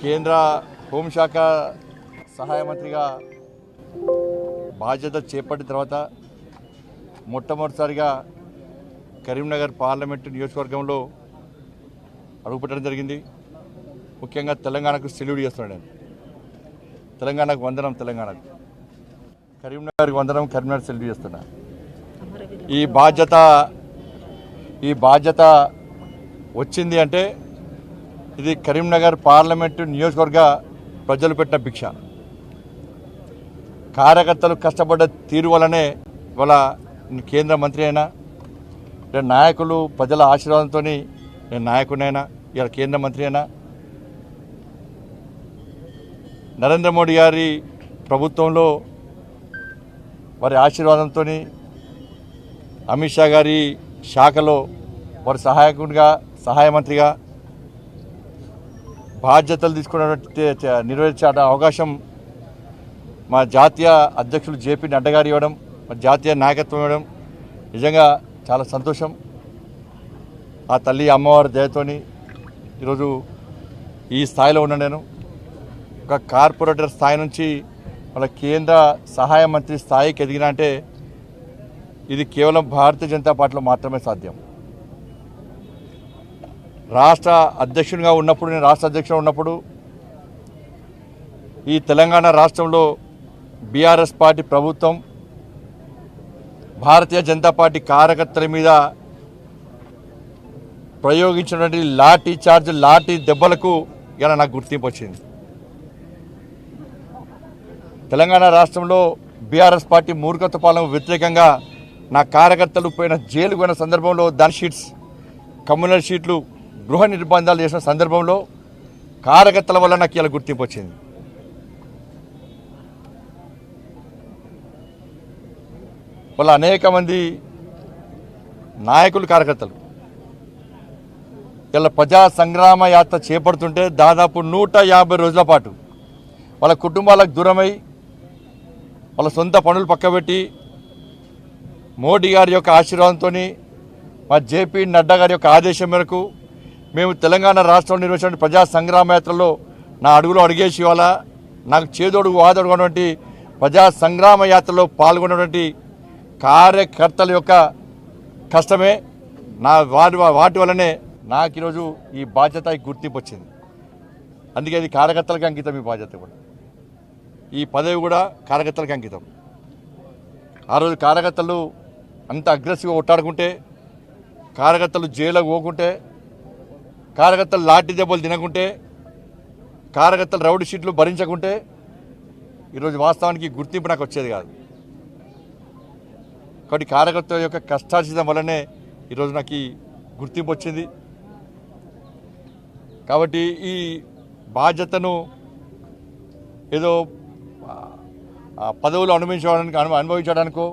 కేంద్ర హోంశాఖ సహాయ మంత్రిగా బాధ్యత చేపట్టిన తర్వాత మొట్టమొదటిసారిగా కరీంనగర్ పార్లమెంటు నియోజకవర్గంలో అడుగుపెట్టడం జరిగింది. ముఖ్యంగా తెలంగాణకు సెల్యూట్ చేస్తున్నాను నేను. తెలంగాణకు వందనం, తెలంగాణకు కరీంనగర్కి వందనం, కరీంనగర్ సెల్యూట్ చేస్తున్నా. ఈ బాధ్యత వచ్చింది అంటే ఇది కరీంనగర్ పార్లమెంటు నియోజకవర్గ ప్రజలు పెట్టిన భిక్ష. కార్యకర్తలు కష్టపడ్డ తీరు వల్లనే ఇవాళ కేంద్ర మంత్రి అయినా, నాయకులు ప్రజల ఆశీర్వాదంతో నేను నాయకుడినైనా, ఇవాళ కేంద్ర మంత్రి అయినా, నరేంద్ర మోడీ గారి ప్రభుత్వంలో వారి ఆశీర్వాదంతో అమిత్ షా గారి శాఖలో వారి సహాయ మంత్రిగా బాధ్యతలు తీసుకున్నటువంటి నిర్వహించే అవకాశం మా జాతీయ అధ్యక్షులు జేపీ నడ్డా గారు ఇవ్వడం, మా జాతీయ నాయకత్వం ఇవ్వడం నిజంగా చాలా సంతోషం. ఆ తల్లి అమ్మవారి దయతోని ఈరోజు ఈ స్థాయిలో ఉన్న నేను ఒక కార్పొరేటర్ స్థాయి నుంచి మన కేంద్ర సహాయ మంత్రి స్థాయికి ఎదిగిన అంటే ఇది కేవలం భారతీయ జనతా పార్టీలో మాత్రమే సాధ్యం. రాష్ట్ర అధ్యక్షునిగా ఉన్నప్పుడు, నేను రాష్ట్ర అధ్యక్షుడు ఉన్నప్పుడు ఈ తెలంగాణ రాష్ట్రంలో బీఆర్ఎస్ పార్టీ ప్రభుత్వం భారతీయ జనతా పార్టీ కార్యకర్తల మీద ప్రయోగించినటువంటి లాఠీ దెబ్బలకు ఇలా నాకు గుర్తింపు వచ్చింది. తెలంగాణ రాష్ట్రంలో బీఆర్ఎస్ పార్టీ మూర్ఖత్వ పాలనకు వ్యతిరేకంగా నా కార్యకర్తలు జైలుకు పోయిన సందర్భంలో దాని షీట్స్, కమ్యూనల్ షీట్లు, గృహ నిర్బంధాలు చేసిన సందర్భంలో కార్యకర్తల వల్ల నాకు ఇలా గుర్తింపు వచ్చింది. వాళ్ళ అనేక మంది నాయకులు, కార్యకర్తలు ఇలా ప్రజా సంగ్రామ యాత్ర చేపడుతుంటే దాదాపు 150 రోజుల పాటు వాళ్ళ కుటుంబాలకు దూరమై వాళ్ళ సొంత పనులు పక్కబెట్టి మోడీ గారి యొక్క ఆశీర్వాదంతో, మా జేపీ నడ్డా గారి యొక్క ఆదేశం మేరకు మేము తెలంగాణ రాష్ట్రంలో నిర్వహించిన ప్రజా సంగ్రామ యాత్రలో నా అడుగులో అడిగేసి ఇవాళ నాకు చేదోడుగు వాదోడుగున్నటువంటి ప్రజా సంగ్రామ యాత్రలో పాల్గొన్నటువంటి కార్యకర్తల యొక్క కష్టమే వాటి వల్లనే నాకు ఈరోజు ఈ బాధ్యత, ఈ గుర్తింపు వచ్చింది. అందుకే ఇది కార్యకర్తలకు అంకితం. ఈ బాధ్యత కూడా, ఈ పదవి కూడా కార్యకర్తలకు అంకితం. ఆ రోజు కార్యకర్తలు అంత అగ్రెసివ్గా కొట్టాడుకుంటే, కార్యకర్తలు జైలుకు పోకుంటే, కార్యకర్తలు లాఠీ దెబ్బలు తినకుంటే, కార్యకర్తలు రౌడీ షీట్లు భరించకుంటే ఈరోజు వాస్తవానికి గుర్తింపు నాకు వచ్చేది కాదు. కాబట్టి కార్యకర్తల యొక్క కష్టార్జితం వల్లనే ఈరోజు నాకు ఈ గుర్తింపు వచ్చింది. కాబట్టి ఈ బాధ్యతను ఏదో పదవులు అనుభవించడానికో,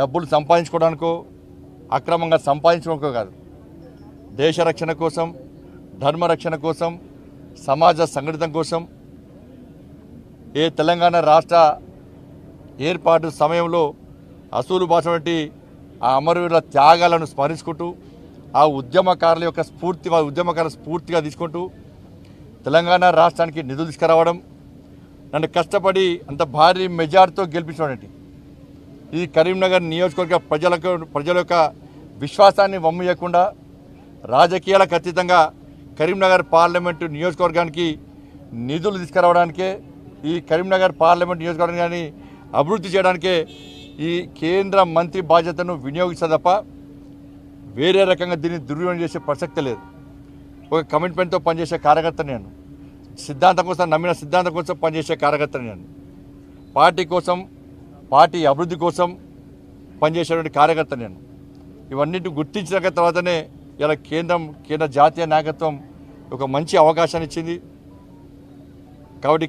డబ్బులు సంపాదించుకోవడానికో, అక్రమంగా సంపాదించుకోవడానికో కాదు, దేశ రక్షణ కోసం, ధర్మ రక్షణ కోసం, సమాజ సంఘటితం కోసం, ఏ తెలంగాణ రాష్ట్ర ఏర్పాటు సమయంలో అసూలు బాసినటువంటి ఆ అమరవీరుల త్యాగాలను స్మరించుకుంటూ, ఆ ఉద్యమకారుల స్ఫూర్తిగా తీసుకుంటూ తెలంగాణ రాష్ట్రానికి నిధులు తీసుకురావడం, నన్ను కష్టపడి అంత భారీ మెజార్టీతో గెలిపించడం, ఇది కరీంనగర్ నియోజకవర్గ ప్రజల యొక్క విశ్వాసాన్ని వమ్మియకుండా రాజకీయాలకు అతీతంగా కరీంనగర్ పార్లమెంటు నియోజకవర్గానికి నిధులు తీసుకురావడానికే, ఈ కరీంనగర్ పార్లమెంటు నియోజకవర్గాన్ని అభివృద్ధి చేయడానికే ఈ కేంద్ర మంత్రి బాధ్యతను వినియోగిస్తా తప్ప వేరే రకంగా దీన్ని దుర్వినియోగం చేసే ప్రసక్తి లేదు. ఒక కమిట్మెంట్తో పనిచేసే కార్యకర్త నేను, సిద్ధాంతం కోసం, నమ్మిన సిద్ధాంతం కోసం పనిచేసే కార్యకర్త నేను, పార్టీ కోసం, పార్టీ అభివృద్ధి కోసం పనిచేసేటువంటి కార్యకర్త నేను. ఇవన్నింటిని గుర్తించిన తర్వాతనే ఇలా కేంద్ర జాతీయ నాయకత్వం ఒక మంచి అవకాశాన్ని ఇచ్చింది. కాబట్టి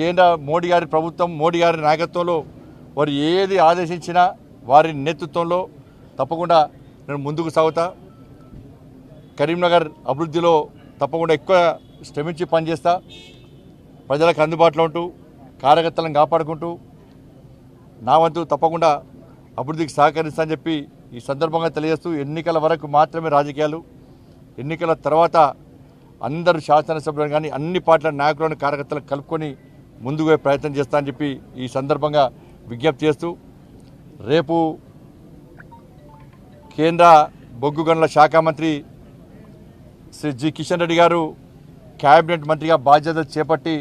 కేంద్ర మోడీ గారి ప్రభుత్వం, మోడీ గారి నాయకత్వంలో వారు ఏది ఆదేశించినా వారి నేతృత్వంలో తప్పకుండా నేను ముందుకు సాగుతా. కరీంనగర్ అభివృద్ధిలో తప్పకుండా ఎక్కువ శ్రమించి పనిచేస్తా. ప్రజలకు అందుబాటులో ఉంటూ, కార్యకర్తలను కాపాడుకుంటూ నా వంతు తప్పకుండా అభివృద్ధికి సహకరిస్తా అని చెప్పి ఈ సందర్భంగా తెలియజేస్తూ, ఎన్నికల వరకు మాత్రమే రాజకీయాలు, ఎన్నికల తర్వాత అందరు శాసనసభ్యులను కానీ అన్ని పార్టీల నాయకులను కార్యకర్తలను కలుపుకొని ముందుకు పోయే ప్రయత్నం చేస్తా అని చెప్పి ఈ సందర్భంగా విజ్ఞప్తి చేస్తూ రేపు కేంద్ర బొగ్గు గనుల శాఖ మంత్రి శ్రీ జి కిషన్ రెడ్డి గారు క్యాబినెట్ మంత్రిగా బాధ్యత చేపట్టి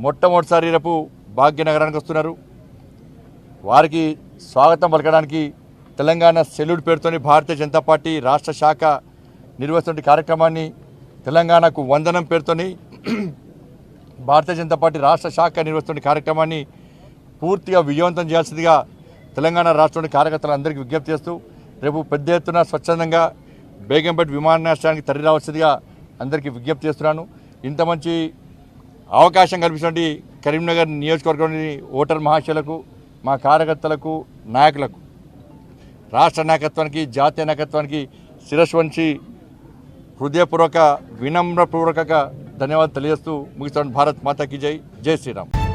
మొట్టమొదటిసారి రేపు భాగ్యనగరానికి వస్తున్నారు. వారికి స్వాగతం పలకడానికి తెలంగాణ సెల్యూట్ పేరుతోని భారతీయ జనతా పార్టీ రాష్ట్ర శాఖ నిర్వహిస్తున్న కార్యక్రమాన్ని తెలంగాణకు వందనం పేరుతోని భారతీయ జనతా పార్టీ రాష్ట్ర శాఖ నిర్వహిస్తున్న కార్యక్రమాన్ని పూర్తిగా విజయవంతం చేయాల్సిందిగా తెలంగాణ రాష్ట్రంలోని కార్యకర్తలందరికీ విజ్ఞప్తి చేస్తూ రేపు పెద్ద ఎత్తున స్వచ్ఛందంగా బేగంపేట విమానాశ్రయానికి తరలి రావాల్సిందిగా అందరికీ విజ్ఞప్తి చేస్తున్నాను. ఇంత మంచి అవకాశం కల్పించినటువంటి కరీంనగర్ నియోజకవర్గంలోని ఓటర్ మహాశయులకు, మా కార్యకర్తలకు, నాయకులకు, రాష్ట్ర నాయకత్వానికి, జాతీయ నాయకత్వానికి శిరస్సు వంచి హృదయపూర్వక వినమ్రపూర్వక ధన్యవాదాలు తెలియజేస్తూ ముగిస్తాను. భారత్ మాతాకి జై. జై శ్రీరామ్.